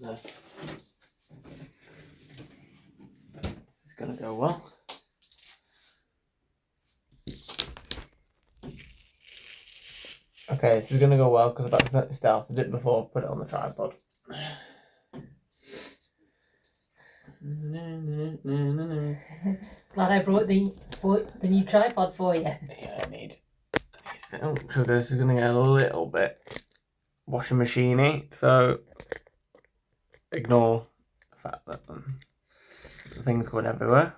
No. It's gonna go well. Okay, this is gonna go well because I've accidentally started it before I put it on the tripod. Glad I brought the new tripod for you. Yeah, I need oh, so this is gonna get a little bit washing machine-y, so ignore the fact that the thing's going everywhere.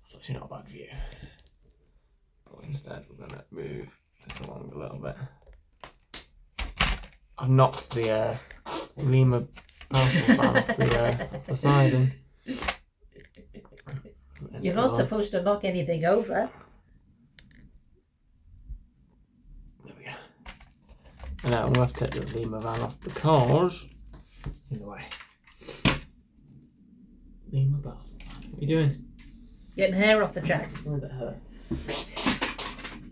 That's actually not a bad view. But instead we're going to move this along a little bit. I've knocked the Lima parcel fan off the siding. You're not supposed to knock anything over. There we go. And now I'm going to have to take the Lima van off because it's in the way. Lima parcel fan. What are you doing? Getting hair off the track. Look at her.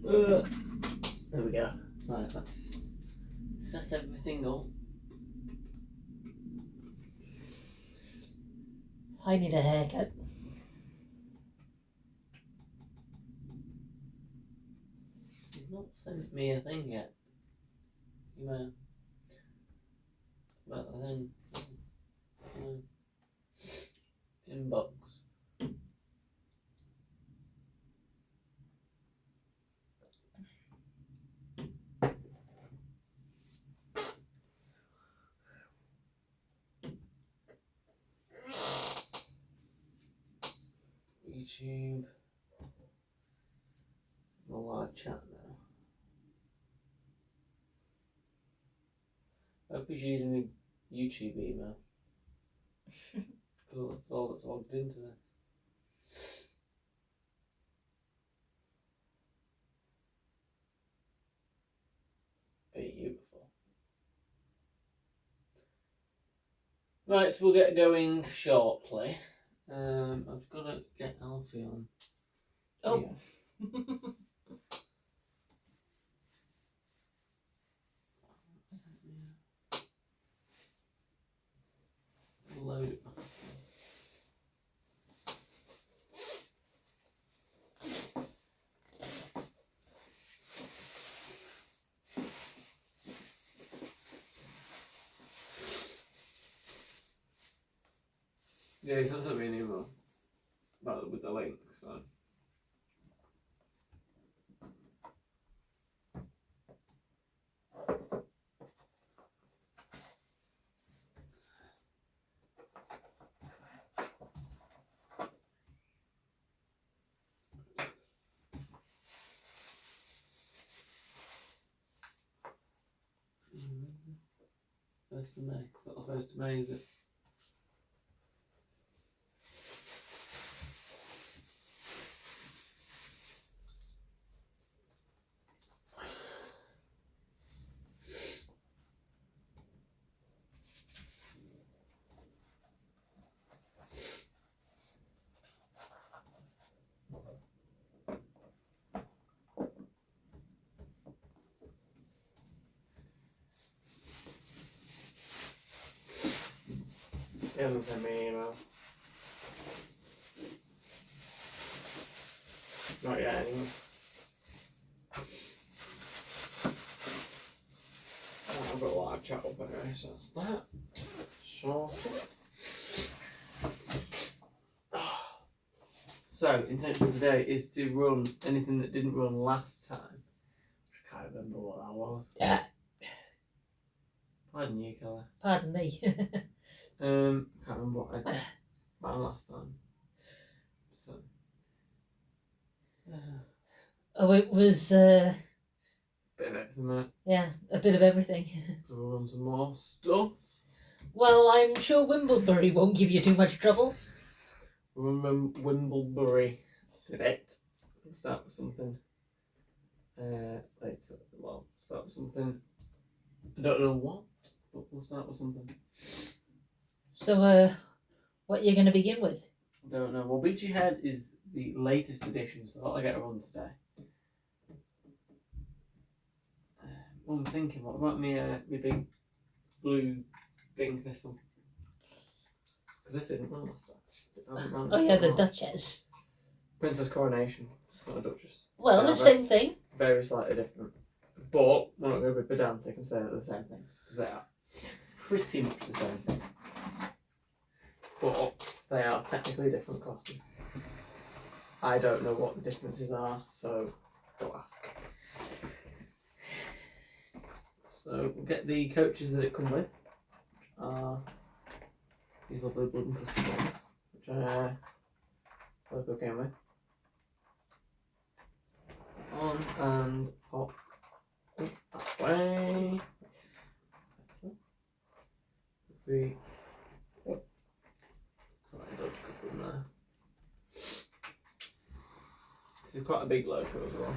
There we go. Right, let's set everything up. I need a haircut. He's not sent me a thing yet. Email. But then inbox. YouTube. The live chat now. I hope he's using the YouTube email. Because that's all that's logged into this. Beautiful. Right, we'll get going shortly. I've got to get Alfie on. Oh. Yeah. Load it. Yeah, he's also been email about with the link, so. First of May. It's not the 1st of May, is it? He hasn't sent me an email. Not yet, anyway. I've got a live chat up anyway, so that's that. So, intention today is to run anything that didn't run last time. I can't remember what that was. Pardon you, Kelly. Pardon me. Can't remember what I did last time. So. Oh, it was, Bit of everything, mate. yeah, a bit of everything. So we'll run some more stuff. Well, I'm sure Wimbledbury won't give you too much trouble. We'll run Wimbledbury in a bit. We'll start with something later. Well, start with something. I don't know what, but we'll start with something. So, what are you going to begin with? I don't know. Well, Beachy Head is the latest edition, so I thought I'd get a run today. Well, I'm thinking, what about me big blue thing, this one? Because this didn't run last time. Oh yeah, the Duchess. Princess Coronation, not a Duchess. Well, the same thing. Very slightly different. But we're not going to be pedantic and say they're the same thing, because they are pretty much the same thing. But they are technically different classes. I don't know what the differences are, so don't ask. So we'll get the coaches that it come with, which are these lovely blood and custard ones, which logo came with. On and pop that way. Three. Yep. So I dodge a couple in there. This is quite a big logo as well.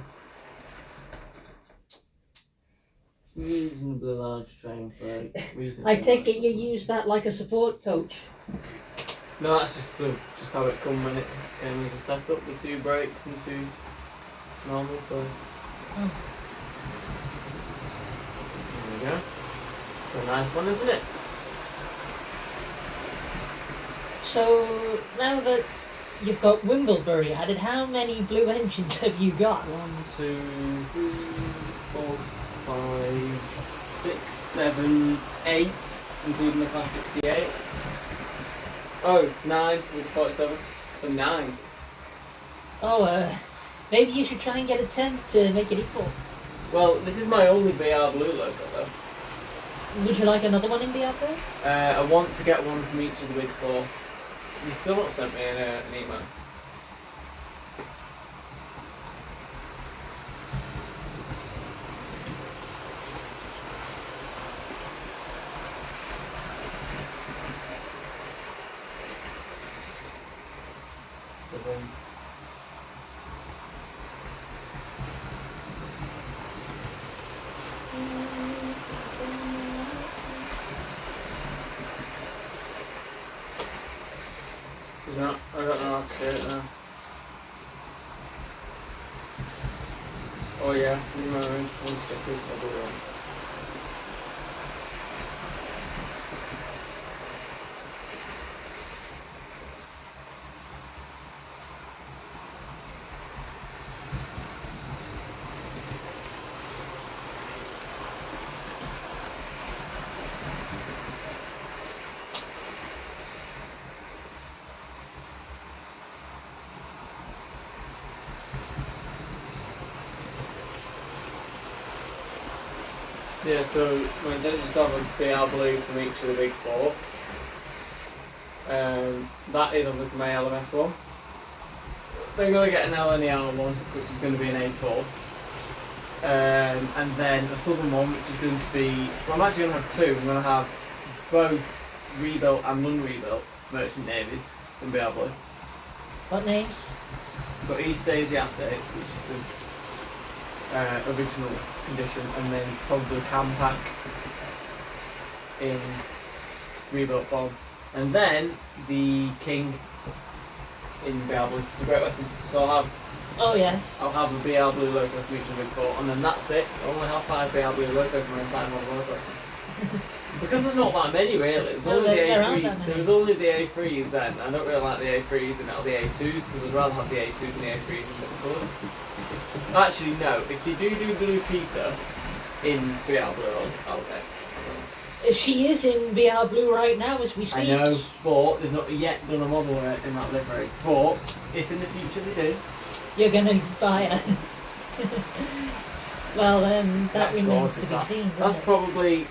Reasonably large train for a reasonably I take it you large use that like a support coach. No, that's just how it come when it came as a setup with 2 brakes and 2 normal, so there we go. It's a nice one, isn't it? So now that you've got Wimbledbury added, how many blue engines have you got? 1, 2, 3, 4, 5, 6, 7, 8, including the class 68. Oh, 9 with the 47. So 9. Oh, maybe you should try and get a 10 to make it equal. Well, this is my only BR Blue logo though. Would you like another one in BR Blue? I want to get one from each of the big 4. You still not sent me an email. No, I don't know how to do it now. Oh yeah, you know, one stickers, I'll do that. Yeah, so my intention is to have a BR Blue from each of the big 4. That is obviously my LMS one. Then I'm going to get an LNER one, which is going to be an A4. And then a Southern one, which is going to be, well, I'm actually going to have 2. I'm going to have both rebuilt and non-rebuilt Merchant Navies in BR Blue. What names? We've got East Asiatic, which is the original condition, and then probably Cam Pack in rebuilt form. And then the King in BR Blue, the Great Western. So I'll have a BR Blue logo from each of the big 4, and then that's it. I only have 5 BR Blue logos in my entire model logo. Because there's not that many really. There's only the A3. There was only the A3s then. I don't really like the A3s and not the A2s because I'd rather have the A2s and the A3s in different colours. Actually, no. If you do Blue Peter in BR Blue, I'll take. She is in BR Blue right now as we speak. I know, but they've not yet done a model in that livery. But if in the future they do, you're going to buy her. Well, that remains to be seen. That's probably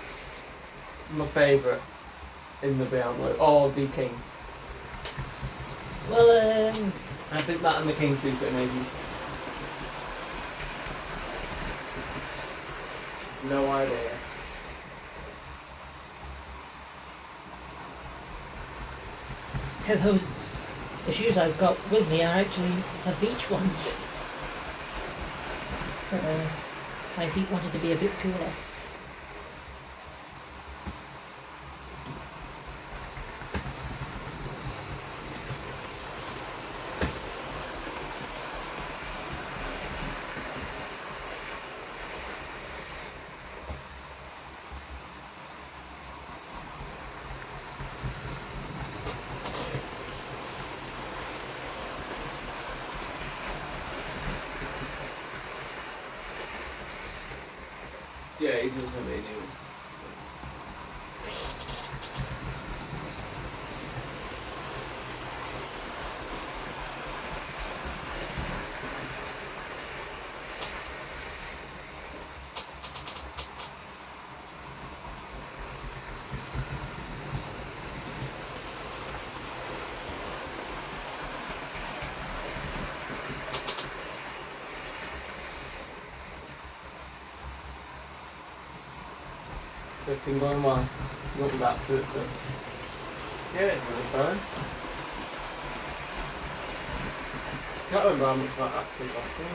my favourite in the BR Blue, or the King. Well, I think that and the King suit are amazing. No idea. The shoes I've got with me are actually the beach ones. My feet wanted to be a bit cooler. Yeah, he's also made new. Everything going well. Looking back to it, so yeah, it's really fine. Can't remember how much that actually cost me.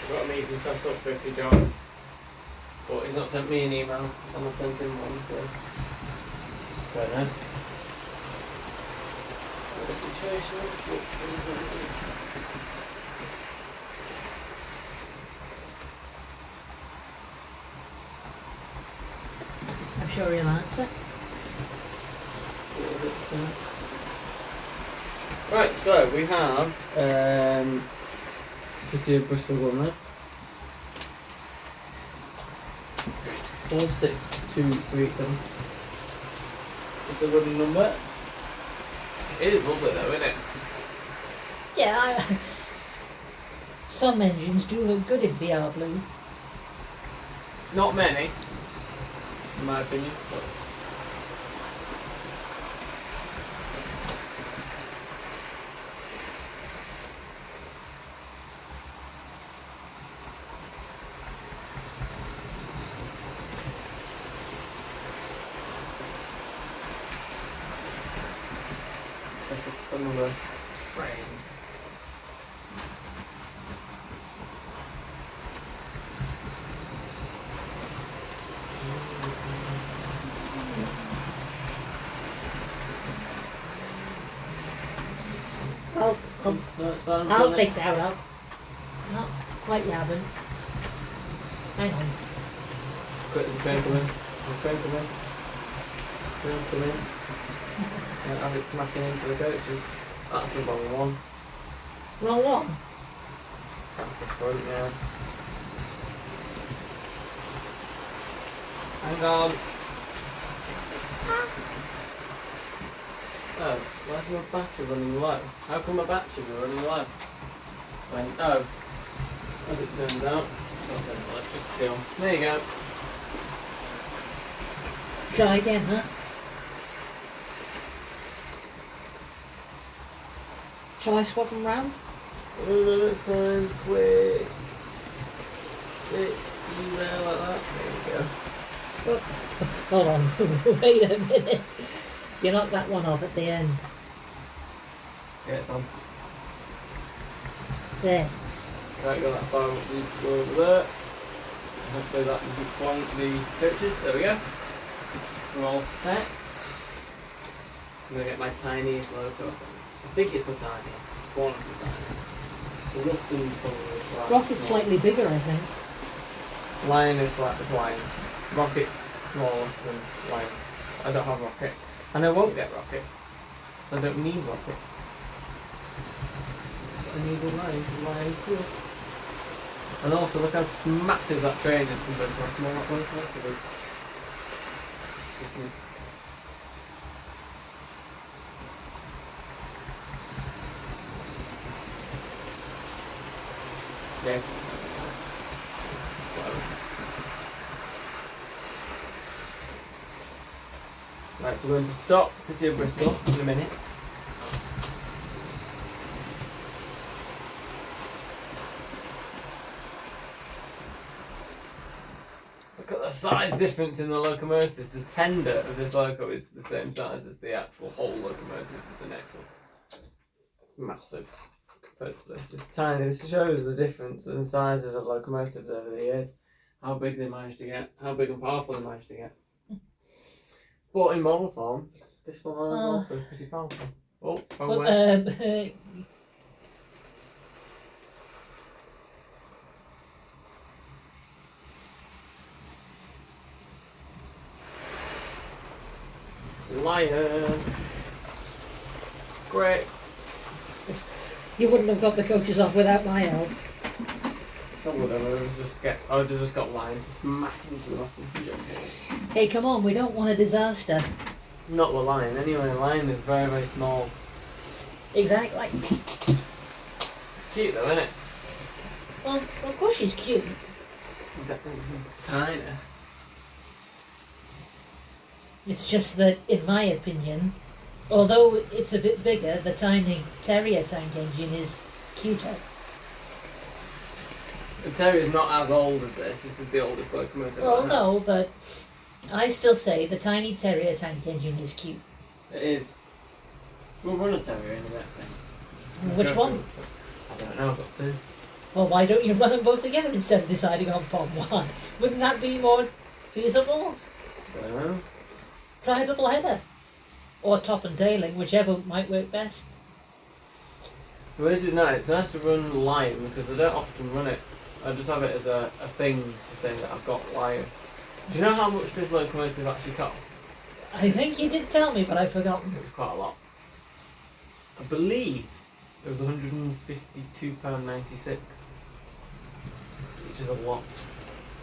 Got an easy set up $50, but he's not sent me an email, and I've sent him one, so don't know what the situation is, but we'll see. I'm sure he'll answer. What was it? Right, so we have City of Bristol Governor 462387. It's the running number. It is lovely though, isn't it? Yeah, some engines do look good in VR blue. Not many, in my opinion, but another frame. I'll fix it out. Not quite yabbing. Hang on. Quick, the train come in. The train come in. Train come in. And have it smacking into the coaches. That's the wrong one. Wrong one? That's the front, yeah. Hang on. Oh, why's my battery running low? How come my battery be running low? Oh, as it turns out, not an electricity on. There you go. Try again, huh? Shall I swap them round? Oh, it's fine, quick. Stick you there like that. There you go. Oh, hold on, wait a minute. You knocked that one off at the end. Yeah, it's on. There. Right, got that file that needs to go over there. Hopefully that doesn't point the pictures. There we go. We're all set. Because I get my tiniest logo. I think it's my tiniest. One of the tiniest. The Ruston's probably slightly Rocket's smaller. slightly bigger, I think. Lion is Lion. Rocket's smaller than Lion. I don't have Rocket. And I won't get Rocket. So I don't need Rocket. I need a Lion because Lion's cool. And also look how massive that train is compared to my small locomotive is. Yes. Right, we're going to stop City of Bristol in a minute. Look at the size difference in the locomotives. The tender of this loco is the same size as the actual whole locomotive of the next one. It's massive compared to this. It's tiny. This shows the difference in sizes of locomotives over the years. How big they managed to get, how big and powerful they managed to get. But in model form, this one is also pretty powerful. Oh, wrong way. Lion. Great. You wouldn't have got the coaches off without my help. I would have just got Lion to smack into the rocket. Hey, come on, we don't want a disaster. Not the Lion, anyway. Lion is very, very small. Exactly. It's cute though, isn't it? Well, of course she's cute. It's tiny. It's just that, in my opinion, although it's a bit bigger, the tiny Terrier tank engine is cuter. The Terrier's not as old as this. This is the oldest locomotive. Well, I have. no, but I still say the tiny Terrier tank engine is cute. It is. We'll run a Terrier in a bit then. Which one? I don't know, I've got two. Well, why don't you run them both together instead of deciding on one? Wouldn't that be more feasible? I don't know. Try a double header. Or top and tailing, whichever might work best. Well, this is nice. It's nice to run Lion because I don't often run it. I just have it as a thing to say that I've got Lion. Do you know how much this locomotive actually cost? I think you did tell me, but I've forgotten. It was quite a lot. I believe it was £152.96, which is a lot.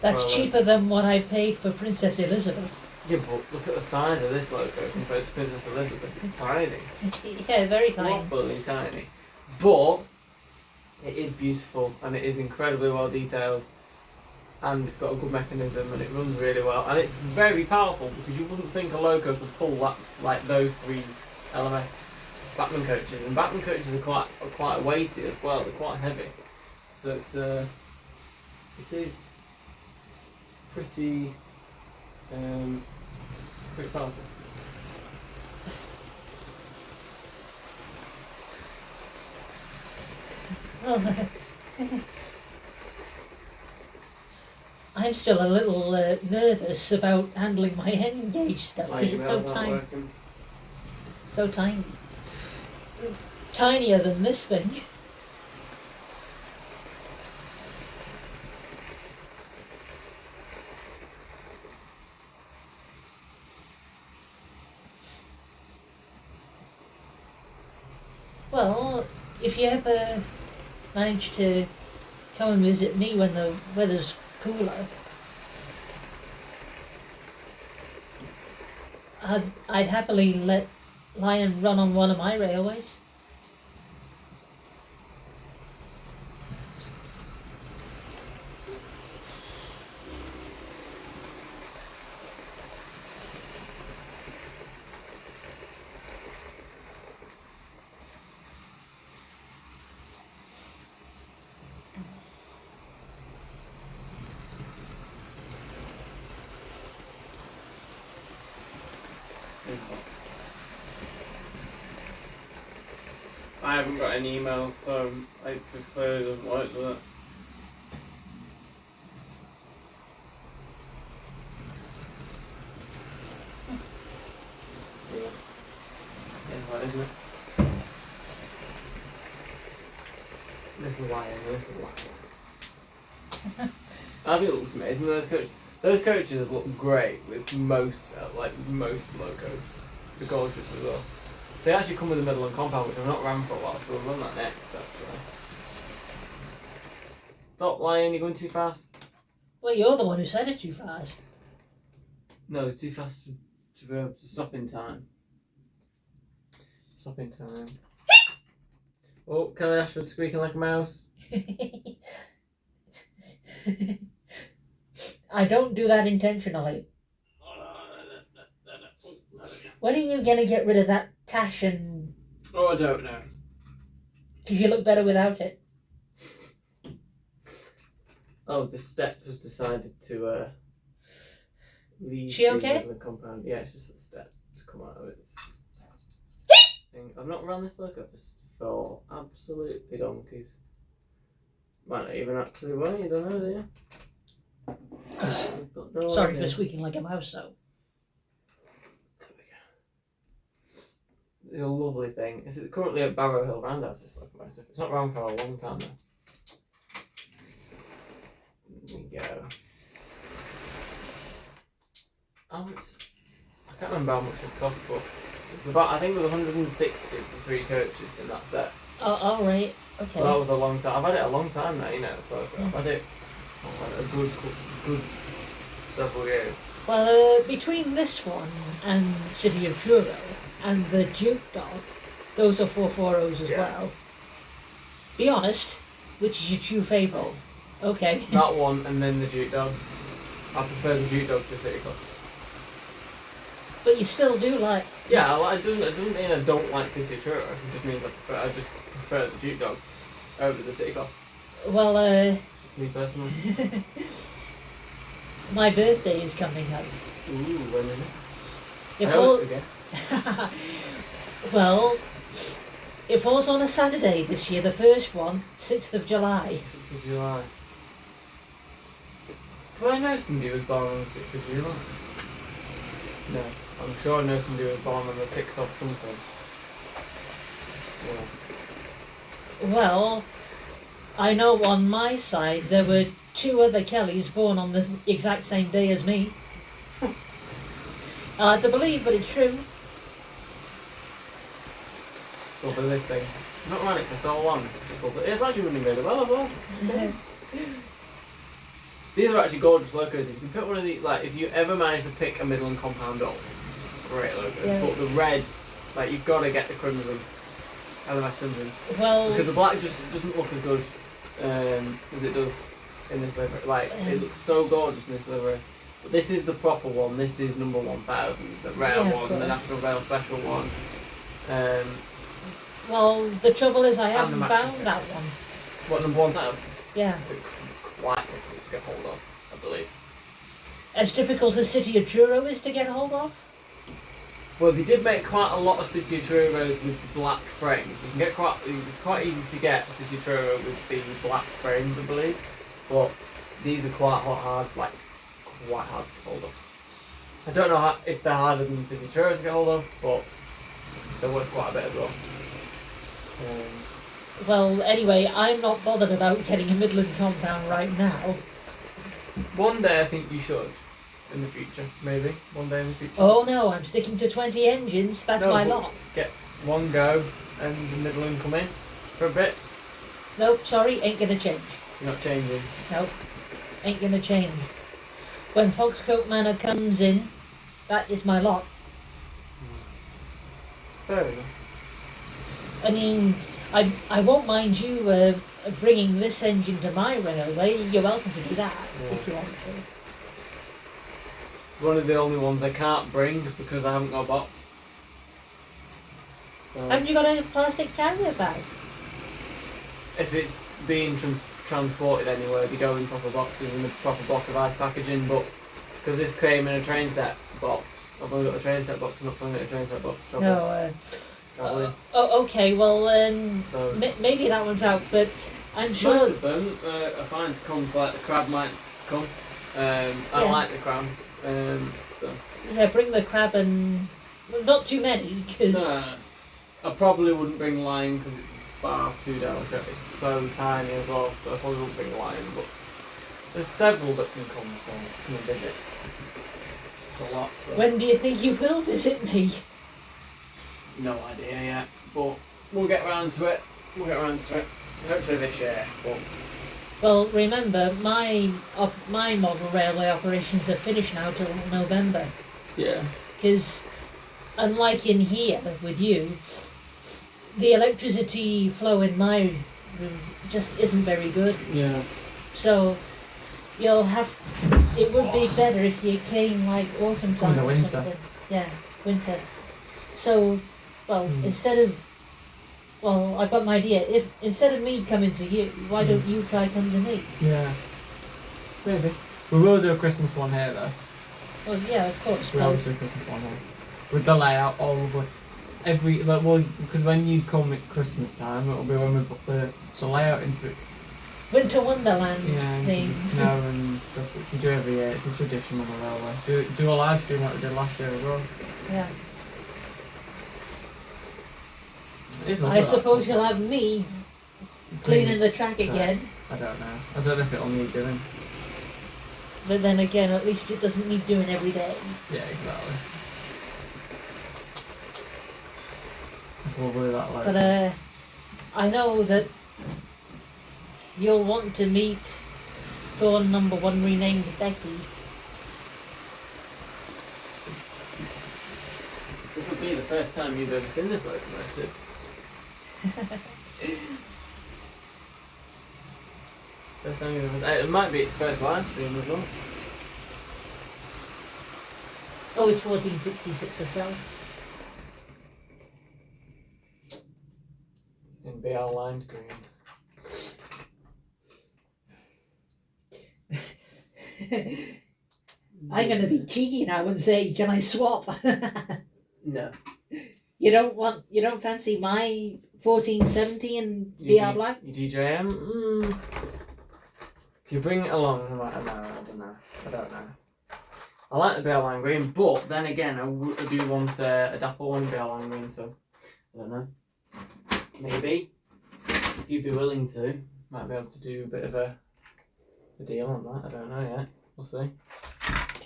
That's Well, cheaper than what I paid for Princess Elizabeth. Yeah, but look at the size of this loco compared to Princess Elizabeth. It's tiny. Yeah, very tiny. Properly tiny. But it is beautiful and it is incredibly well detailed. And it's got a good mechanism and it runs really well. And it's very powerful because you wouldn't think a loco could pull that, like those three LMS Batman coaches. And Batman coaches are quite weighty as well. They're quite heavy. So it is pretty powerful. Well, I'm still a little nervous about handling my engage stuff because it's so tiny. So tiny. Tinier than this thing. Well, if you ever manage to come and visit me when the weather's cooler, I'd happily let Lion run on one of my railways. I haven't got any emails, so it just clearly doesn't work, does it? Little lion, little lion. I think it looks amazing. Those coaches look great with most logos. They're gorgeous as well. They actually come with a Midland compound, which I've not ran for a while, so we'll run that next actually. Stop lying, you're going too fast. Well, you're the one who said it too fast. No, too fast to be able to stop in time. Stop in time. Oh, Kelly Ashford squeaking like a mouse. I don't do that intentionally. When are you going to get rid of that tash and... Oh, I don't know. Because you look better without it. Oh, the step has decided to leave She okay? the compound. Yeah, it's just a step to come out of its thing. I've not run this logo for absolutely donkeys. Might not even actually run, you don't know, do you? No Sorry idea. for squeaking like a mouse, though. There we go. The lovely thing. Is it currently at Barrow Hill Roundhouse, this locomotive? It's not run for a long time now. There we go. How much? I can't remember how much this cost, but it's about, I think it was 160 for 3 coaches in that set. Oh, alright. Okay. So that was a long time. I've had it a long time now, you know, so I've had it a good several years. Well, between this one and City of Truro and the Duke Dog, those are 440s as well. Be honest, which is your true favourite? Okay. That one and then the Duke Dog. I prefer the Duke Dog to City Club. But you still do like... Yeah, it doesn't mean I don't like City Truro. It just means I just prefer the Duke Dog over the City Club. Well, It's just me personally. my birthday is coming up. Ooh, when is it? It I fall- always forget. Well, it falls on a Saturday this year, the first one, 6th of July. 6th of July. Do I know somebody who was born on the 6th of July? No. I'm sure I know somebody who was born on the 6th of something. Yeah. Well, I know on my side there were 2 other Kellys born on the exact same day as me. Hard to believe, but it's true. Still do this thing. I've not run it for so long. It's actually running really well as well. These are actually gorgeous locos. If you pick one of these, like, if you ever manage to pick a Midland compound up, great logos. Yeah. But the red, like, you've got to get the crimson. LMS crimson. Well, Because the black just doesn't look as good as it does in this livery. Like, it looks so gorgeous in this livery. But this is the proper one. This is number 1000, the rare one, the National Rail Special one. well, the trouble is I And the haven't matching found that case. one. What, number 1000? Yeah. Quite difficult to get hold of, I believe. As difficult as City of Truro is to get hold of? Well, they did make quite a lot of City of Truros with black frames. You can get it's quite easy to get City of Truro with the black frames, I believe. But these are quite hard to get hold of. I don't know if they're harder than City of Truros to get hold of, but they're worth quite a bit as well. Well, anyway, I'm not bothered about getting a Midland compound right now. One day I think you should. In the future, maybe. One day in the future. Oh no, I'm sticking to 20 engines, that's No, my but lot. Get one go and the Midland come in for a bit. Nope, sorry, ain't gonna change. You're not changing. Nope, ain't gonna change. When Foxcote Manor comes in, that is my lot. Fair enough. I mean, I won't mind you bringing this engine to my railway. You're welcome to do that if you want to. One of the only ones I can't bring because I haven't got a box. So Haven't you got a plastic carrier bag? if it's being transported anywhere, they go in proper boxes and a proper block of ice packaging. But because this came in a train set box, I've only got a train set box. I'm not putting it in a train set box. No. Travelling. Oh, okay. Well, So maybe that one's out, but I'm most sure. of them are fine to come. So like the crab might come. I like the crab. So. Yeah, bring the crab and well, not too many, because I probably wouldn't bring lion because it's far too delicate. It's so tiny as well, so I probably won't bring a lion, but there's several that can come, so come and visit. It's a lot. But When do you think you will visit me? no idea yet, but we'll get round to it. Hopefully this year, but Well, remember, my model railway operations are finished now till November. yeah. Because, unlike in here with you, the electricity flow in my rooms just isn't very good. Yeah. So, it would be better if you came like autumn time In the or winter. something. Yeah, winter. So, well, I've got an idea. If instead of me coming to you, why don't you try come to me? Yeah. Maybe. We will do a Christmas one here though. Well, yeah, of course. We always do a Christmas one here. With the layout all over. Because when you come at Christmas time, it'll be when we put the layout into its Winter Wonderland into the thing. snow and stuff, which we do every year. It's a tradition on the railway. Do a live stream like we did last year as well. Yeah. It is I suppose you'll have me cleaning the track again. I don't know. I don't know if it'll need doing. But then again, at least it doesn't need doing every day. Yeah, exactly. Probably that way. But I know that you'll want to meet Thorn number 1 renamed Becky. This will be the first time you've ever seen this locomotive. First time you've ever. It might be its first live stream as well. Oh, it's 1466 or so. In BL lined green. I'm going to be cheeky now and say, can I swap? No. You don't fancy my 1470 and BR Black? DJM? If you bring it along, I don't know. I like the BL line green, but then again, I do want a dapple one BL line green, so I don't know. Maybe, if you'd be willing to, might be able to do a bit of a deal on that. I don't know yet. We'll see.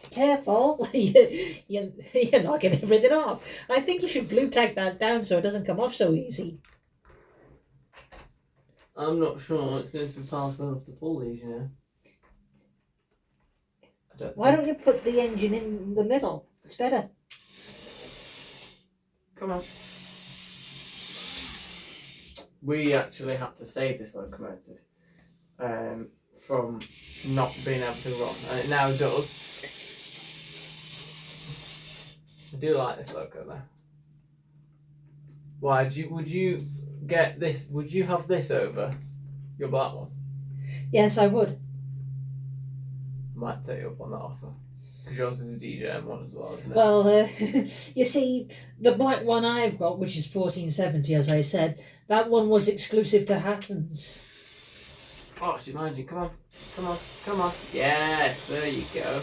Careful, you're knocking everything off. I think you should blue tack that down so it doesn't come off so easy. I'm not sure it's going to be powerful enough to pull these, you know. Why don't you put the engine in the middle? It's better. Come on. We actually had to save this locomotive from not being able to run, and it now does. I do like this loco though. Why would you get this? Would you have this over your black one? Yes, I would. I might take you up on that offer. Because yours is a DJM one as well, isn't it? Well, you see, the black one I've got, which is 1470, as I said, that one was exclusive to Hatton's. Oh, do you mind you? Come on. Yes, there you go.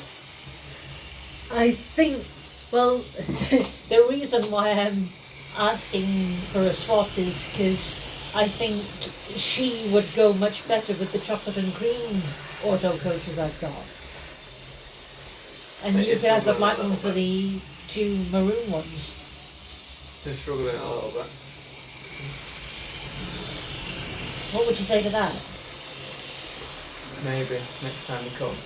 I think, well, the reason why I'm asking for a swap is because I think she would go much better with the chocolate and cream auto coaches I've got. And you could have the black one for the 2 maroon ones. Just struggling a little bit. What would you say to that? Maybe next time you come.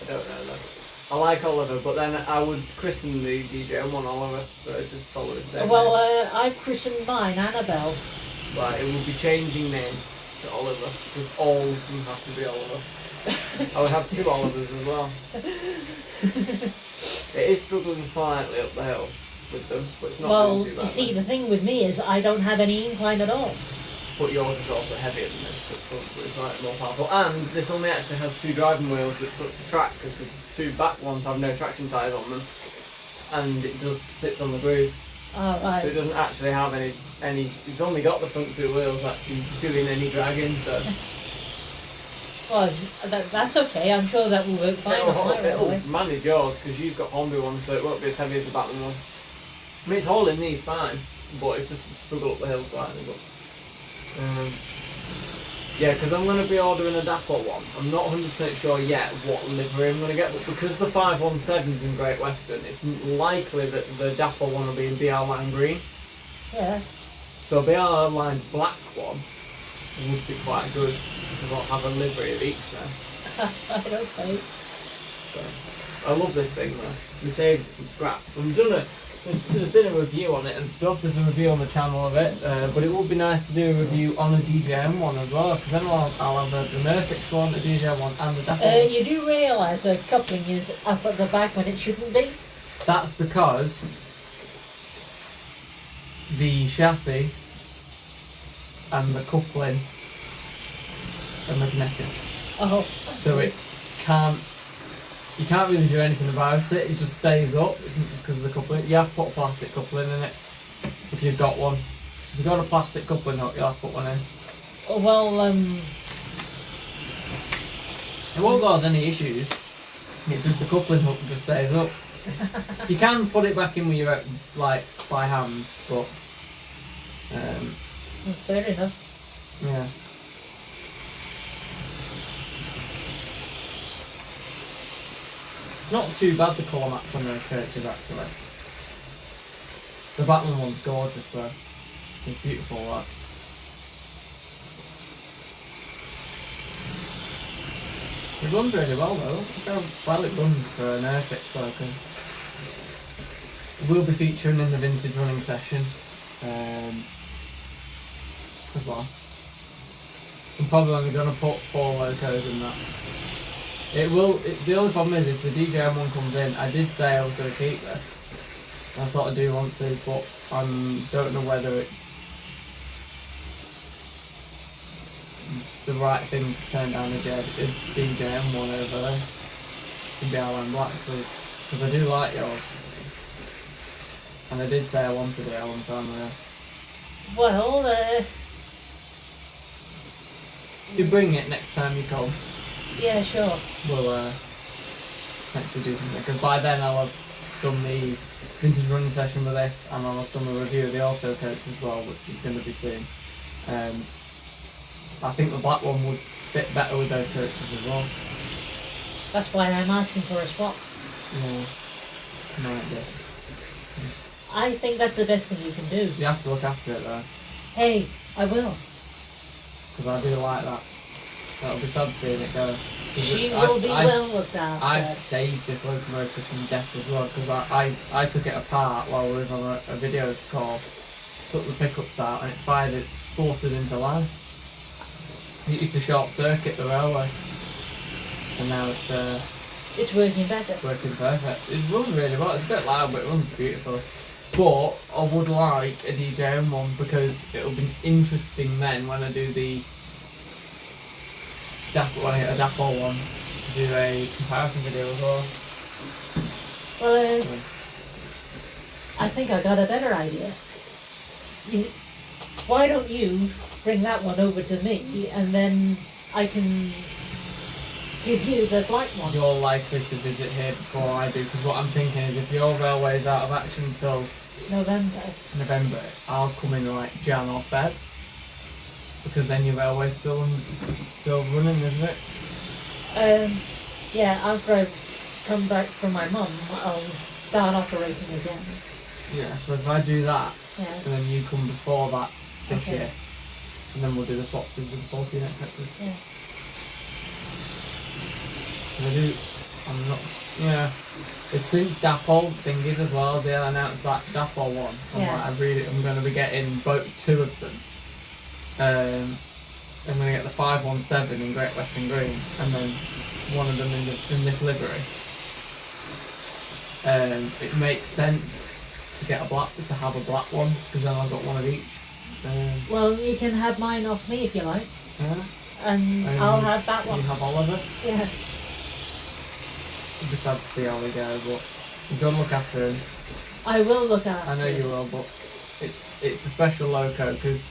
I don't know though. I like Oliver, but then I would christen the DJ one Oliver, so it's just probably the same. Well, I've christened mine Annabelle. Right, it will be changing name to Oliver, because all of them have to be Oliver. I would have 2 Olivers as well. It is struggling slightly up the hill with them, but it's not Well, doing too you badly. see, the thing with me is I don't have any incline at all. But yours is also heavier than this, so it's probably slightly more powerful. And this only actually has 2 driving wheels that touch the track, because the 2 back ones have no traction tyres on them. And it just sits on the groove. Oh, right. So it doesn't actually have any. It's only got the front 2 wheels actually doing any dragging, so. Well, that's okay. I'm sure that will work fine on my It'll railway. manage yours, because you've got Hornby ones, so it won't be as heavy as the Batman one. I mean, it's hauling these fine. but it's just a struggle up the hill slightly. But yeah, because I'm going to be ordering a dapple one. I'm not 100% sure yet what livery I'm going to get, but because the 517's in Great Western, it's likely that the dapple one will be in BR Line green. Yeah. So BR Line black one would be quite good, because I'll have a livery of each then. Okay. So, I love this thing though. We saved it from scrap. There's been a review on it and stuff. There's a review on the channel of it, but it would be nice to do a review on a DJM one as well, because then I'll have the Nerfix one, the DJM one, and the dapple one. You do realise the coupling is up at the back when it shouldn't be? That's because the chassis and the coupling are magnetic. Oh. So it can't. You can't really do anything about it. It just stays up because of the coupling. You have to put a plastic coupling in it if you've got one. If you've got a plastic coupling hook, you'll have to put one in. Well, It won't cause any issues. It's just the coupling hook just stays up. You can put it back in with your like by hand, but fair enough. yeah. It's not too bad the colour match on the coaches actually. The Batman one's gorgeous though. It's beautiful that. It runs really well though. Look how well it runs for an Airfix though. We'll be featuring in the vintage running session as well. I'm probably only going to put 4 locos in that. The only problem is if the DJM one comes in, I did say I was going to keep this. I sort of do want to, but I don't know whether it's the right thing to turn down the DJM one over there in BR Black, because I do like yours. And I did say I wanted it a long time ago. Well, You bring it next time you come. yeah, sure. We'll actually do something, because by then I'll have done the vintage running session with this, and I'll have done a review of the auto coach as well, which is going to be soon. I think the black one would fit better with those coaches as well. That's why I'm asking for a swap. Yeah, might be. I think that's the best thing you can do. You have to look after it though, Hey, I will. because I do like that. That'll be sad seeing it go. She will be well looked after. I've saved this locomotive from death as well, because I took it apart while we was on a video call, took the pickups out, and it fired, it sputtered into life. It used to short circuit the railway, and now it's working better. it's working perfect. It runs really well. It's a bit loud, but it runs beautifully. But I would like a DJM one, because it'll be interesting then when I do the when I get a dapple one, to do a comparison video as well. Well, I think I got a better idea. Why don't you bring that one over to me, and then I can give you the black one. You're likely to visit here before I do, because what I'm thinking is if your railway is out of action until November, I'll come in like Jan or Feb, because then your railway's still running, isn't it? Yeah, after I've come back from my mum, I'll start operating again. Yeah, so if I do that, Yeah. and then you come before that this Okay. year, and then we'll do the swapses with the 14 X's. Yeah. I'm not, yeah. It's since Dapol thingies as well, they announced that Dapol one. Yeah. I'm going to be getting both 2 of them. I'm going to get the 517 in Great Western Green, and then one of them in this livery. It makes sense to get to have a black one, because then I've got one of each. Well, you can have mine off me if you like, Yeah. and I'll have that one. You have Oliver. Yeah. It'd be sad to see how they go, but you've got to look after him. I will look after I know you will, but it's a special loco, because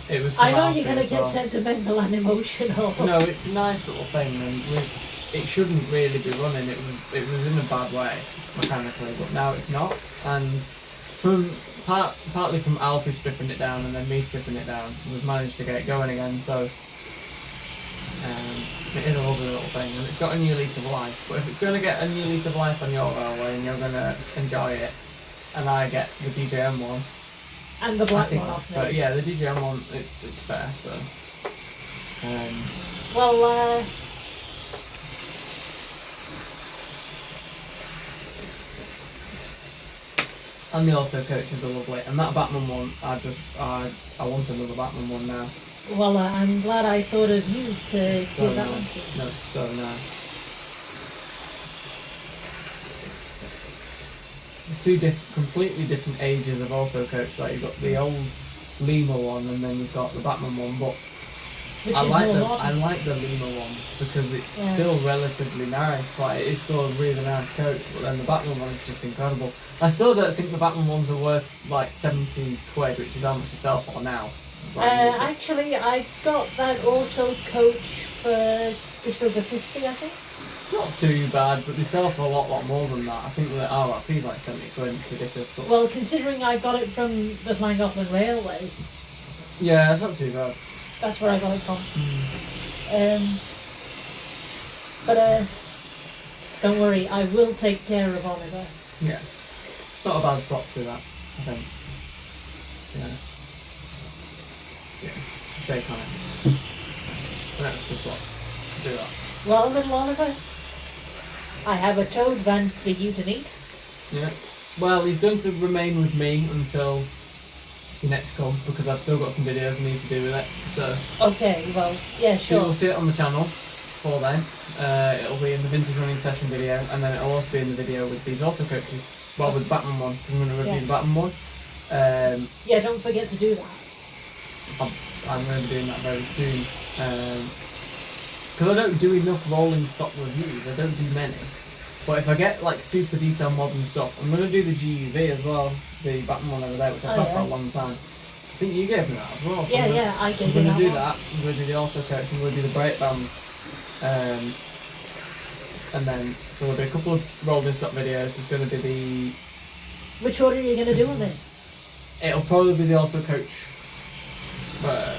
it was. I know from you're going to Alfie get as well. sentimental and emotional. No, it's a nice little thing, and it shouldn't really be running. It was in a bad way mechanically, but now it's not. And Partly from Alfie stripping it down and then me stripping it down, we've managed to get it going again. So it is a lovely little thing, and it's got a new lease of life. But if it's going to get a new lease of life on your railway and you're going to enjoy it, and I get the DJM one and the black one off me. But yeah, the DJM one, it's fair. So well. And the auto coaches are lovely, and that Batman one, I want another Batman one now. Well, I'm glad I thought of you to give that one to. No, it's so nice. Two completely different ages of auto coach. Like you've got the old Lima one, and then you've got the Batman one. But I like the Lima one because it's still relatively nice. Like it is still a really nice coach, but then the Batman one is just incredible. I still don't think the Batman ones are worth like 70 quid, which is how much they sell for now. Actually, I got that auto coach for just over 50, I think. It's not too bad, but they sell for a lot more than that. I think the RRP is like 70 quid, it's ridiculous. But well, considering I got it from the Llangollen Railway. Yeah, it's not too bad. That's where I got it from. But don't worry, I will take care of Oliver. Yeah. It's not a bad swap to that, I think. Yeah. Take on it. That's the swap. Do that. Well, little Oliver, I have a toad van for you to meet. Yeah. Well, he's going to remain with me until you next come, because I've still got some videos I need to do with it. So. Okay. Well, yeah, sure. You'll see it on the channel for then. It'll be in the vintage running session video, and then it'll also be in the video with these auto coaches. Well, with Batman one, because I'm going to review the Batman one. Yeah, don't forget to do that. I'm going to be doing that very soon. Because I don't do enough rolling stock reviews. I don't do many. But if I get like super detailed modern stuff, I'm going to do the GUV as well. The Batman one over there, which I've had for a long time. I think you gave me that as well. So I gave you that. I'm going to do that. I'm going to do the auto coach. I'm going to do the brake bands. And then, so there'll be a couple of rolling stock videos. There's going to be the... Which order are you going to do them in? It'll probably be the auto coach.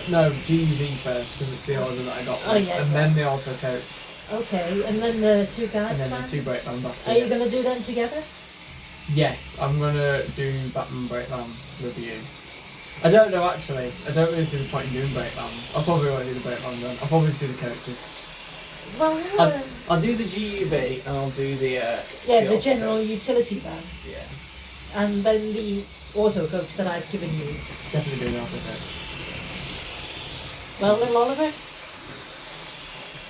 No, GUV first, because it's the order that I got. Then the auto coach. Okay, and then the two guards. And then the two brake bands after. Are you going to do them together? Yes, I'm going to do Batman brake band review. I don't know actually. I don't really see the point in doing brake bands. I'll probably won't do the brake band then. I'll probably just do the coaches. Well, I'll do the GUV and I'll do the the general utility van. Yeah. And then the auto coach that I've given you. Definitely doing the auto coach. Well, little Oliver,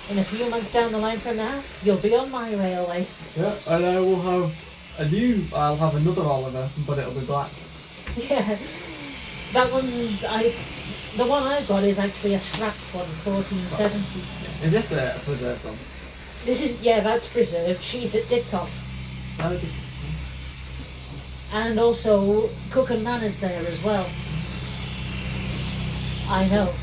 in a few months down the line from now, you'll be on my railway. Yeah, and I will have I'll have another Oliver, but it'll be black. Yeah, that one's the one I've got is actually a scrapped one, 1470. Is this a preserved one? This is, that's preserved. She's at Didcot. Oh, and also Cook and Manners there as well. I know.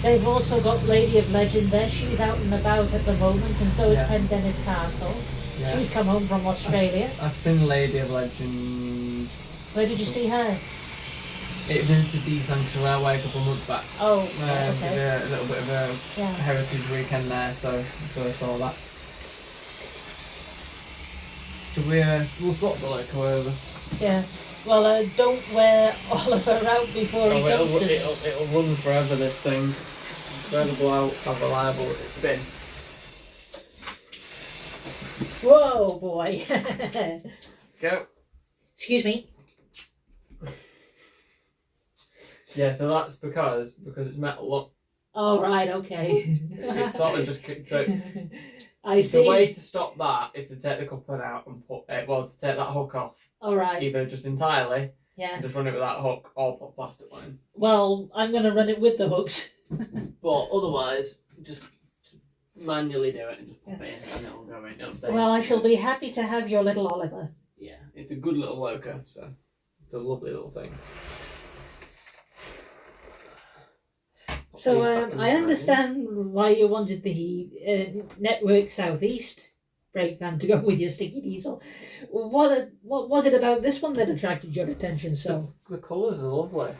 They've also got Lady of Legend there. She's out and about at the moment, and so is Pendennis Castle. Yeah. She's come home from Australia. I've seen Lady of Legend. Where did you see her? It visited the Sanctuary Railway a couple of months back. Oh, okay. Did a little bit of a heritage weekend there, so I saw that. Should we, we'll swap the loco over. Yeah. Well, don't wear Oliver out before he comes to... It'll run forever, this thing. Incredible how reliable it's been. Whoa, boy. Go. Excuse me. Yeah, so that's because it's metal. Look. Oh, right, okay. It's sort of just... So I see. The way to stop that is to take the coupling out and put... to take that hook off. All right. Either just entirely, and just run it with that hook, or put plastic line. Well, I'm going to run it with the hooks. But otherwise, just manually do it and just pop it in, and it'll go in. It'll stay. Well, I shall be happy to have your little Oliver. Yeah, it's a good little loco, so it's a lovely little thing. So I understand why you wanted the Network Southeast brake van to go with your sticky diesel. What was it about this one that attracted your attention so? The colours are lovely.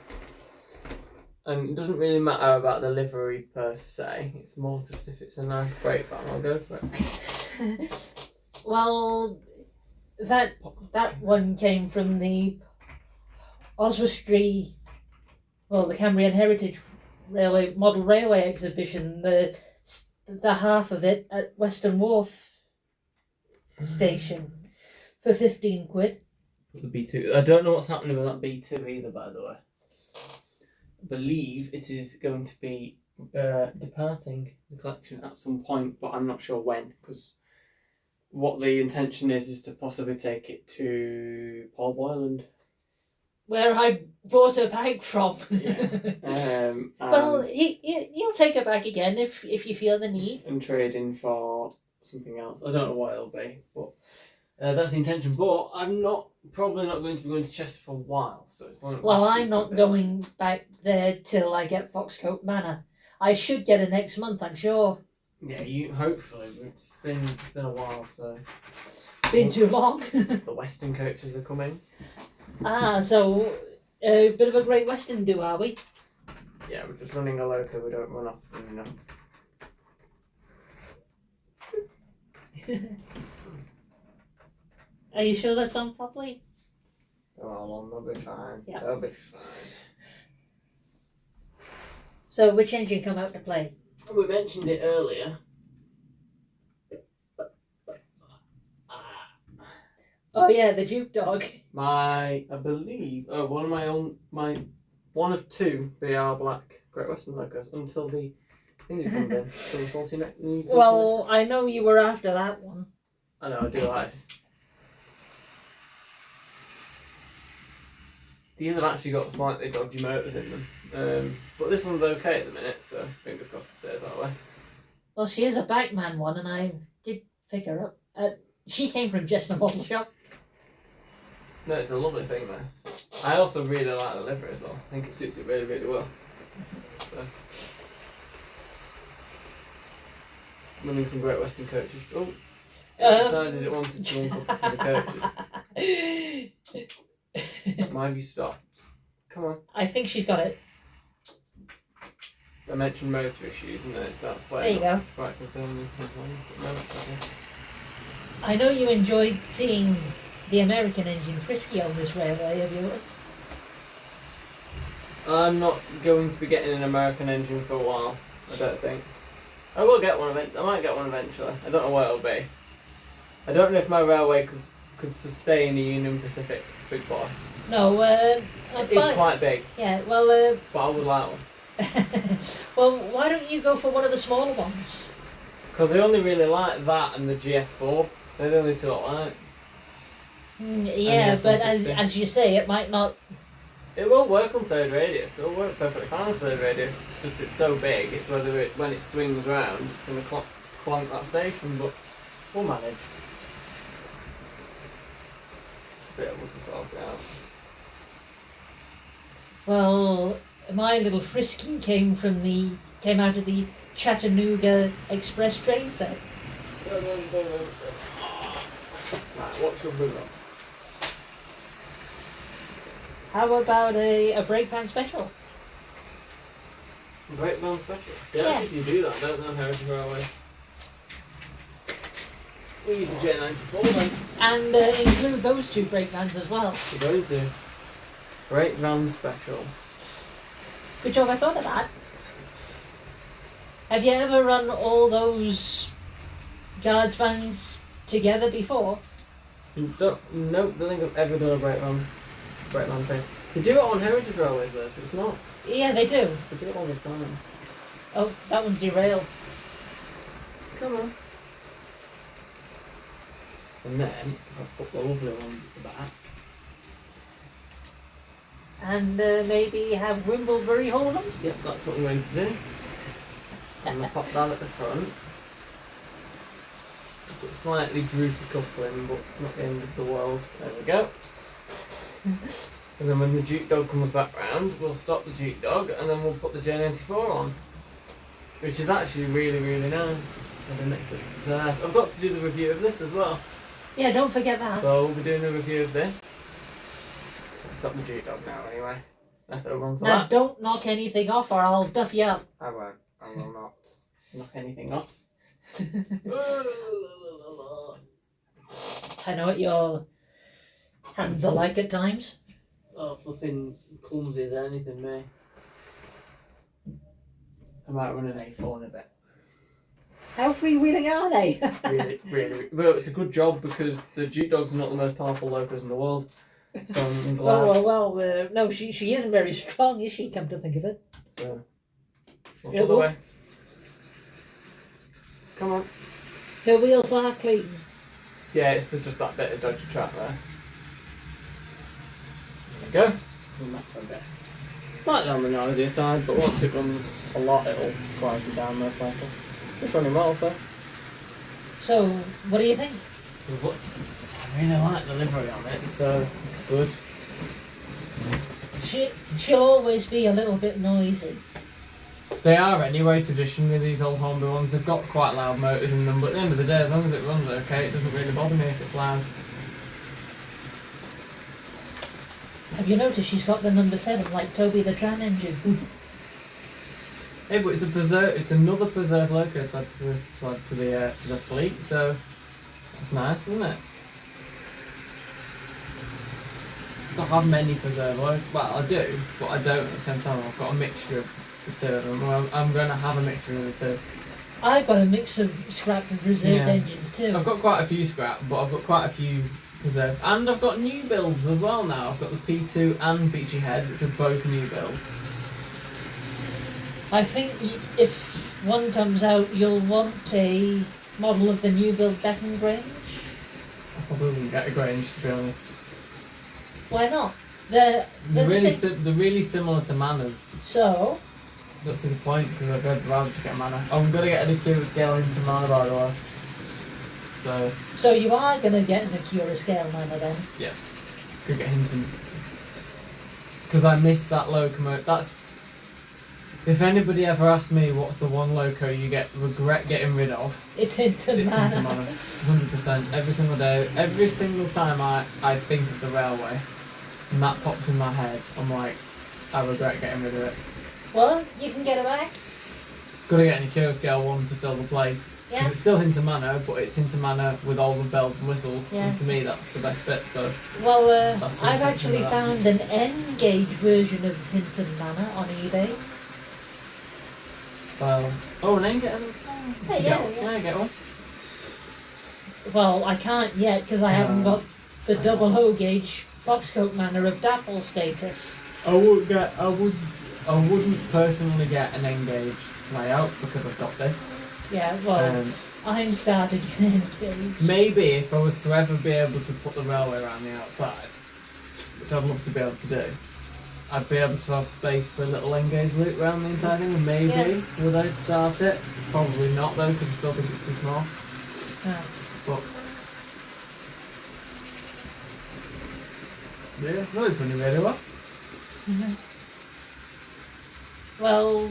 And it doesn't really matter about the livery per se. It's more just if it's a nice brake van, I'll go for it. Well, that one came from the Oswestry, well, the Cambrian Heritage Railway Model Railway Exhibition. The half of it at Western Wharf Station for 15 quid. The B2. I don't know what's happening with that B2 either, by the way. I believe it is going to be departing the collection at some point, but I'm not sure when, because what the intention is to possibly take it to Paul Boyland. Where I bought a bag from. Yeah. Well, he'll take it back again if you feel the need. And trade in for something else. I don't know what it'll be, but that's the intention. But I'm probably not going to be going to Chester for a while. So well, I'm not going back there till I get Foxcote Manor. I should get it next month, I'm sure. Yeah, you hopefully. It's been a while, so. Been too long. The Western coaches are coming. So a bit of a Great Western do, are we? Yeah, we're just running a loco. We don't run off, Are you sure that's on properly? Oh, they'll be fine. Yeah. They'll be fine. So, which engine come out to play? We mentioned it earlier. Oh yeah, the Duke Dog. I believe, one of two BR Black Great Western logos until the thing comes in. So the 14. Well, I know you were after that one. I know, I do like this. These have actually got slightly dodgy motors in them. But this one's okay at the minute, so fingers crossed it stays that way. Well, she is a Backman one, and I did pick her up. She came from Jester Model Shop. No, it's a lovely thing, this. I also really like the livery as well. I think it suits it really, really well. So. Running some Great Western coaches. Oh, it decided it wanted to uncouple from the coaches. Why have you stopped? Come on. I think she's got it. I mentioned motor issues and then it started playing. There you go. Right, concerning I know you enjoyed seeing the American engine frisky on this railway of yours. I'm not going to be getting an American engine for a while, I don't think. I will get one I might get one eventually. I don't know what it'll be. I don't know if my railway could sustain a Union Pacific big boy. No, it's quite big. Yeah, well, but I would like one. well, why don't you go for one of the smaller ones? Because I only really like that and the GS4. They're the only two I like. Yeah, but as you say, it might not. It will work on third radius. It'll work perfectly fine on third radius. It's just it's so big. It's whether when it swings round, it's going to clonk that station. But we'll manage. Be able to sort it out. Well, my little frisking came out of the Chattanooga Express train set. Right, what's your move up? How about a brake van special? Brake van special? Yeah. If you do that, don't know Heritage Railway. We'll use the J94 then. And include those two brake vans as well. We're going to. Brake van special. Good job I thought of that. Have you ever run all those guards vans together before? No, don't think I've ever done a brake van thing. They do it on Heritage Railways though, so it's not. Yeah, they do. They do it all the time. Oh, that one's derailed. Come on. And then I'll put the lovely ones at the back. And maybe have Wimbledbury hold them? Yep, that's what I'm going to do. I'm going to pop that at the front. Put slightly droopy coupling, but it's not the end of the world. There we go. And then when the Duke Dog comes back round, we'll stop the Duke Dog and then we'll put the J94 on. Which is actually really, really nice. I've got to do the review of this as well. Yeah, don't forget that. So we'll be doing a review of this. Let's stop the Duke Dog now anyway. Let's run for Now, that. don't knock anything off or I'll duff you up. I won't. I will not knock anything off. I know what your hands are like at times. Oh, flipping clumsy as anything, me. I might run an A4 in a bit. How freewheeling are they? Really. Well, it's a good job because the Duke Dogs are not the most powerful locos in the world. So I'm glad. Well, no, she isn't very strong, is she, come to think of it? So, Yeah, all the way. Come on. Her wheels are clean. Yeah, it's just that bit of dodgy track there. There we go. Run that for a bit. Slightly on the noisier side, but once it runs a lot, it'll quiet you down most likely. It's running well, so. So, what do you think? I really like the livery on it, so it's good. She'll always be a little bit noisy. They are anyway, traditionally, these old Hornby ones. They've got quite loud motors in them, but at the end of the day, as long as it runs okay, it doesn't really bother me if it's loud. Have you noticed she's got the number 7, like Toby the Tran engine? Hey, but it's another preserved loco to add to the fleet, so that's nice, isn't it? I don't have many preserved locos. Well, I do, but I don't at the same time. I've got a mixture of the two of them. Well, I'm going to have a mixture of the two. I've got a mix of scrap and preserved engines too. I've got quite a few scrap, but I've got quite a few preserved. And I've got new builds as well now. I've got the P2 and Beachy Head, which are both new builds. I think if one comes out, you'll want a model of the new build Beckham Grange. I probably wouldn't get a Grange, to be honest. Why not? They're really similar to Manners. So? That's the point, because I'd rather just get a Manor. I'm going to get an Acura scale into Manor, by the way. So you are going to get an Acura scale Manor then? Yes. Could get Hinton. Because I missed that locomotive. If anybody ever asks me what's the one loco you regret getting rid of, it's Hinton Manor. Hinton Manor. 100%. Every single day. Every single time I think of the railway, and that pops in my head, I'm like, I regret getting rid of it. Well, you can get it back. Gotta get an Acura scale 1 to fill the place. Because it's still Hinton Manor, but it's Hinton Manor with all the bells and whistles. Yeah. And to me, that's the best bit. So. Well, I've actually found an N-gauge version of Hinton Manor on eBay. An N-gauge? Can I get one? Well, I can't yet because I haven't got the double O-gauge Foxcote Manor of Dapple status. I wouldn't personally get an N-gauge layout because I've got this. Yeah, well, I'm starting an N-gauge. Maybe if I was to ever be able to put the railway around the outside, which I'd love to be able to do, I'd be able to have space for a little N-gauge route around the entire thing, and maybe would I start it? Probably not though, because I still think it's too small. But yeah, no, it's running really well. Well,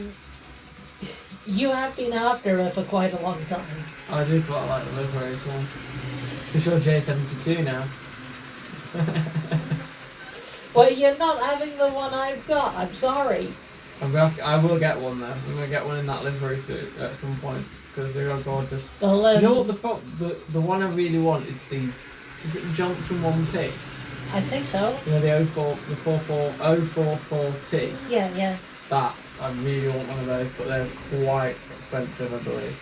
you have been after her for quite a long time. I do quite like the livery, so. It's your J72 now. Well, you're not having the one I've got, I'm sorry. I will get one though. I'm going to get one in that livery suit at some point, because they are gorgeous. Well, do you know what the one I really want is the Johnson 1P? I think so. You know, the 044T? Yeah. That, I really want one of those, but they're quite expensive, I believe.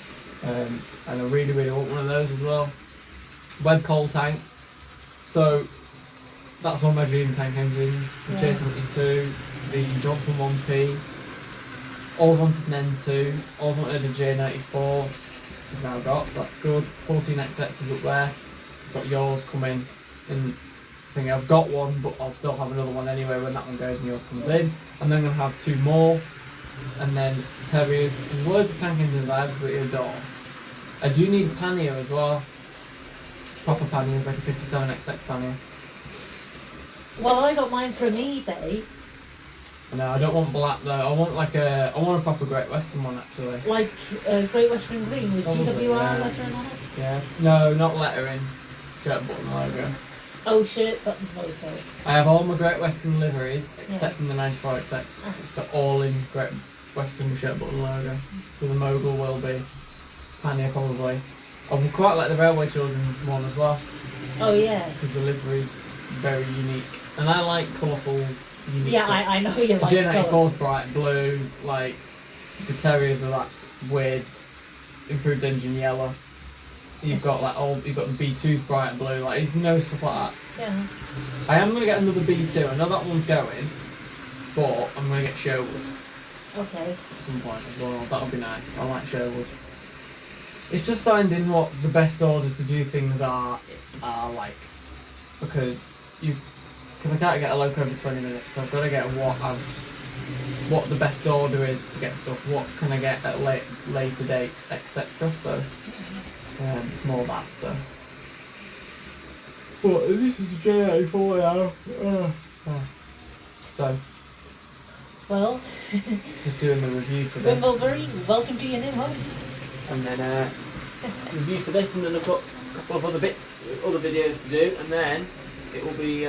And I really, really want one of those as well. Web coal tank. So, that's one of my dream tank engines. The J72, the Johnson 1P. All wanted an N2. All wanted a J94. I've now got, so that's good. 14XX is up there. Got yours coming in. I've got one, but I'll still have another one anyway when that one goes and yours comes in. And then I'm going to have 2 more. And then Terriers. There's loads of tank engines I absolutely adore. I do need a pannier as well. Proper panniers, like a 57XX pannier. Well, I got mine from eBay. No, I don't want black though. I want I want a proper Great Western one actually. Like Great Western Green with Probably, GWR yeah. lettering on it? Yeah. No, not lettering. Shirt button logo. Oh, shirt button logo. I have all my Great Western liveries except from the 94XX. They're all in Great Western shirt button logo. So the mogul will be Pania probably. I would quite like the Railway Children's one as well. Oh yeah. Because the livery's very unique. And I like colourful, unique Yeah, stuff. I know you like J94's colour. bright blue, like the Terriers are that weird improved engine yellow. You've got you've got the B2's bright blue, like you know stuff like that. Yeah. I am gonna get another B2. I know that one's going, but I'm gonna get Sherwood Okay. at some point as well. That'll be nice. I like Sherwood. It's just finding what the best orders to do things are like, because I can't get a loco over 20 minutes, so I've got to get what the best order is to get stuff, what can I get at later dates, etc. So more that. But this is a J84 now. So Well, just doing the review for this. Wimblebury, welcome to your new home. And then review for this, and then I've got a couple of other videos to do, and then it will be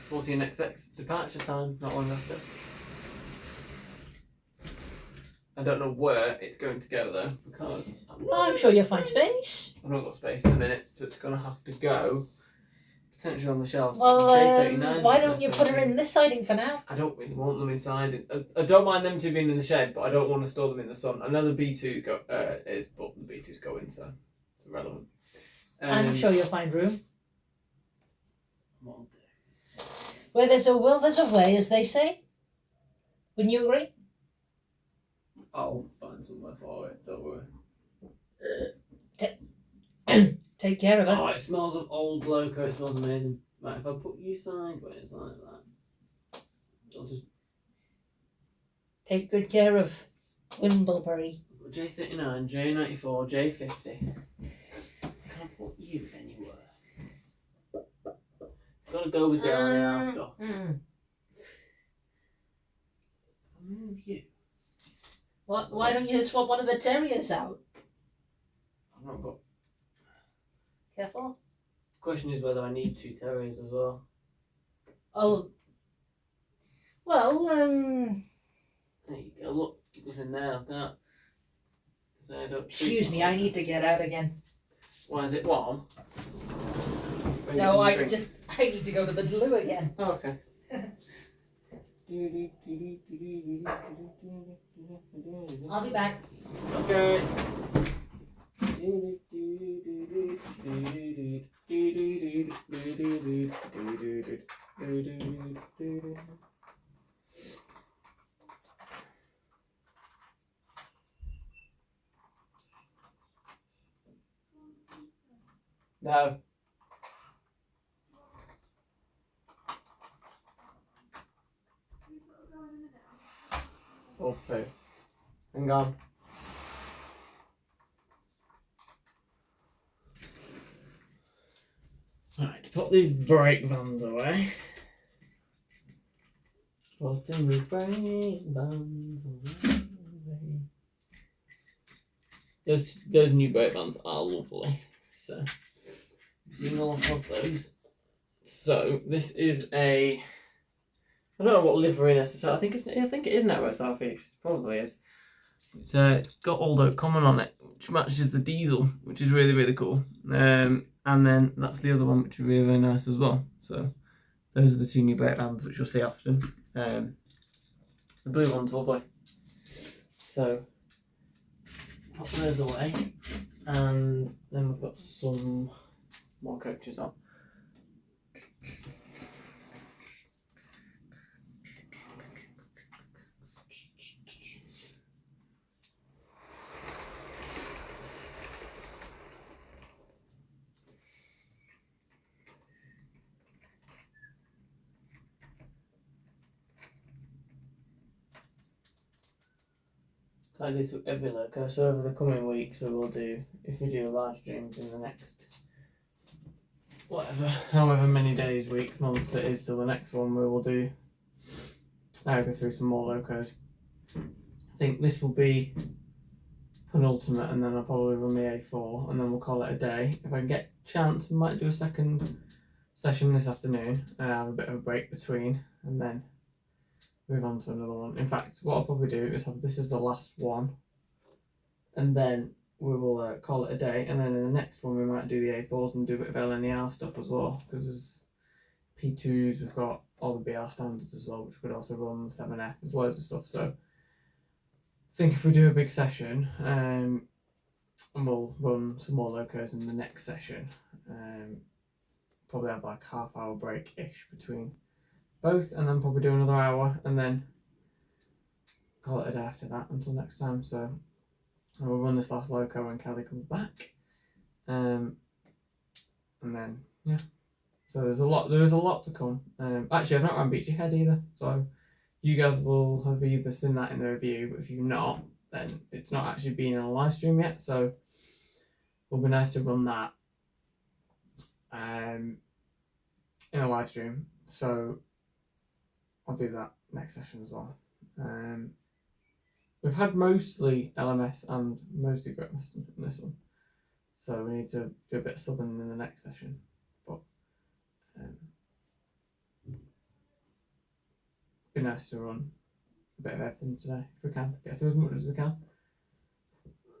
14XX departure time not long after. I don't know where it's going to go though, because I'm sure you'll find space. I've not got space in a minute, so it's going to have to go potentially on the shelf. Well, J39 why don't you put her in this siding for now? I don't really want them inside. I don't mind them two being in the shed, but I don't want to store them in the sun. I know the B2 is, but the B2's going, so it's irrelevant. I'm sure you'll find room. Where there's a will, there's a way, as they say. Wouldn't you agree? I'll find somewhere for it, don't worry. Take care of it. Oh, it smells of old loco, it smells amazing. Right, if I put you sideways like that, I'll just... Take good care of Wimblebury. J39, J94, J50. Can I put you anywhere? Gotta go with the RAR stuff. Move you. What? Why don't you swap one of the terriers out? I've not got... Careful. The question is whether I need two terriers as well. Oh. Well, There you go, look, it was in there, I can't... Excuse me, I need to get out again. Why is it warm? No, I need to go to the loo again. Oh, okay. I'll be back. Okay. No. Oh, poo. Hang on. Right, put these brake vans away. Putting the brake vans away. Those new brake vans are lovely. So, I've seen a lot of those. So, this is a... I don't know what livery necessarily. I think it is Network Southeast. Probably is. It's got Old Oak Common on it, which matches the diesel, which is really, really cool. And then that's the other one, which is really, really nice as well. So those are the two new brake vans, which you'll see often. The blue one's lovely. So pop those away, and then we've got some more coaches on. Like this with every loco, so over the coming weeks we will do, if we do live streams in the next, however many days, weeks, months it is till the next one, we will do now go through some more locos. I think this will be penultimate, and then I'll probably run the A4, and then we'll call it a day. If I can get a chance, I might do a second session this afternoon and have a bit of a break between, and then move on to another one. In fact, what I'll probably do is have this as the last one, and then we will call it a day, and then in the next one we might do the A4s and do a bit of LNER stuff as well, because there's P2s, we've got all the BR standards as well, which could also run the 7F, there's loads of stuff. So I think if we do a big session, and we'll run some more locos in the next session, probably have like half-hour break-ish between both, and then probably do another hour, and then call it a day after that until next time. So we'll run this last loco when Kelly comes back, and then yeah. So there is a lot to come. Actually, I've not run Beachy Head either, so you guys will have either seen that in the review, but if you've not, then it's not actually been in a live stream yet, so it will be nice to run that in a live stream. So I'll do that next session as well. We've had mostly LMS and mostly Great Western in this one, so we need to do a bit of Southern in the next session. But be nice to run a bit of everything today if we can, get through as much as we can.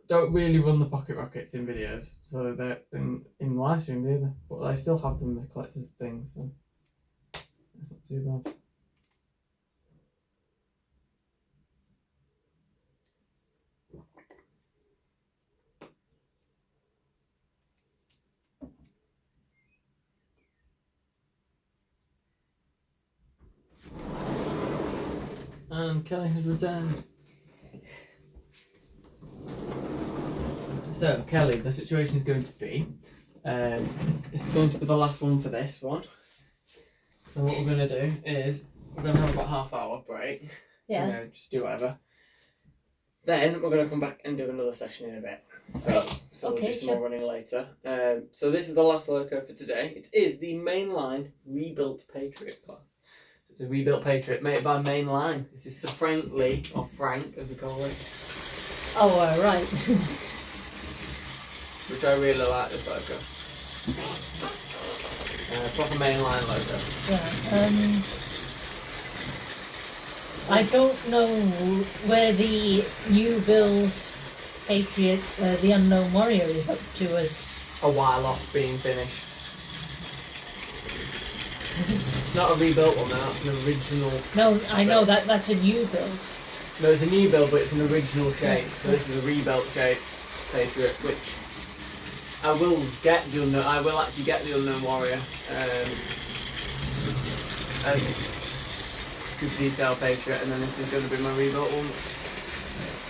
Don't really run the pocket rockets in videos, so they're in live streams either, but I still have them as collector's things, so it's not too bad. And Kelly has returned. So, Kelly, the situation is going to be, this is going to be the last one for this one. And what we're going to do is, we're going to have about half-hour break. Yeah. You know, just do whatever. Then, we're going to come back and do another session in a bit. So we'll do some more running later. So this is the last loco for today. It is the Mainline Rebuilt Patriot class. It's a rebuilt Patriot made by Mainline. This is Sir Frank Lee, or Frank as we call it. Oh, right. Which I really like this logo. Proper Mainline logo. Yeah. I don't know where the new build Patriot, the Unknown Warrior, is up to us. A while off being finished. Not a rebuilt one now, it's an original. No, I know that's a new build. No, it's a new build, but it's an original shape. So this is a rebuilt shape Patriot, which I will get the unknown. I will actually get the Unknown Warrior. Super detailed Patriot, and then this is going to be my rebuilt one.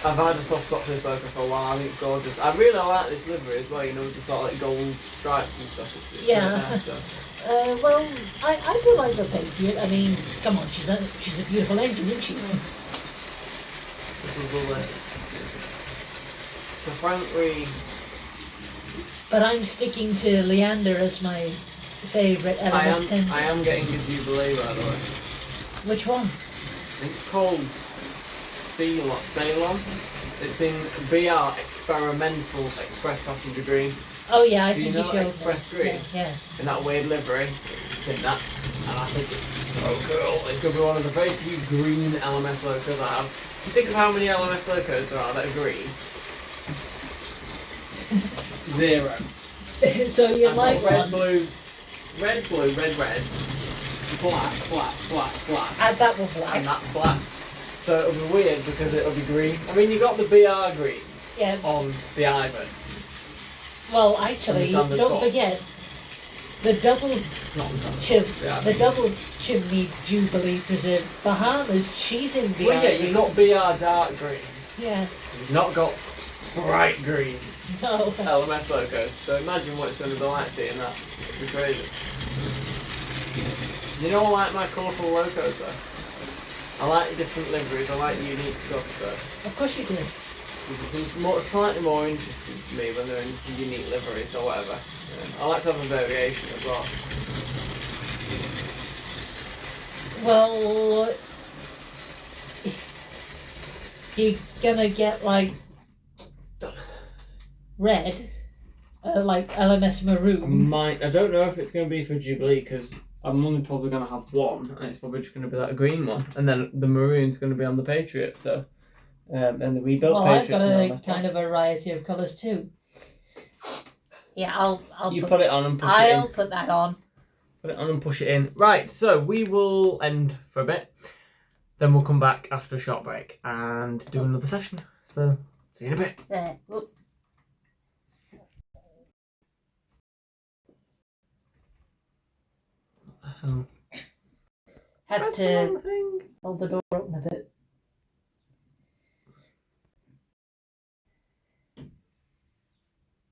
I've had a soft spot for this logo for a while. I think it's gorgeous. I really like this livery as well. You know, with the sort of like gold stripes and stuff. It's yeah. really nice, so. Well, I do like the Patriot. I mean, come on, she's a beautiful engine, isn't she? This was lovely. So frankly, but I'm sticking to Leander as my favourite LMS 10. I am getting a Jubilee, by the way. Which one? It's called Ceylon. It's in BR Experimental Express Passenger Green. Oh yeah, I Do think you you know showed Express that. Green? Yeah. In that weird livery. In that. And I think it's so cool. It's going to be one of the very few green LMS locos I have. You think of how many LMS locos there are that are green? 0. So you like red, one? blue, red, red, black, black. Add that one black. And that's black. So it'll be weird because it'll be green. I mean, you got the BR green on the Ivans. Well, actually, don't forget the double chimney Jubilee Preserve Bahamas. She's in BR. Well, yeah, you've got BR dark green. Yeah. You've not got bright green. No. LMS logos. So imagine what it's going to be like seeing that. It'll be crazy. You know, I like my colourful logos though. I like the different liveries. I like the unique stuff. So. Of course you do. It's slightly more interesting to me when they're in unique liveries or whatever. I like to have a variation as well. Well, you're gonna get like red, like LMS maroon. I don't know if it's going to be for Jubilee because I'm only probably going to have one, and it's probably just going to be that green one, and then the maroon's going to be on the Patriot. So, and the rebuilt Well, I've Patriots. got a kind of variety of colours too. Yeah, I'll put it on and push it in. I'll put that on. Put it on and push it in. Right, so we will end for a bit. Then we'll come back after a short break and do another session. So, see you in a bit. There. Whoop. Had to hold the door.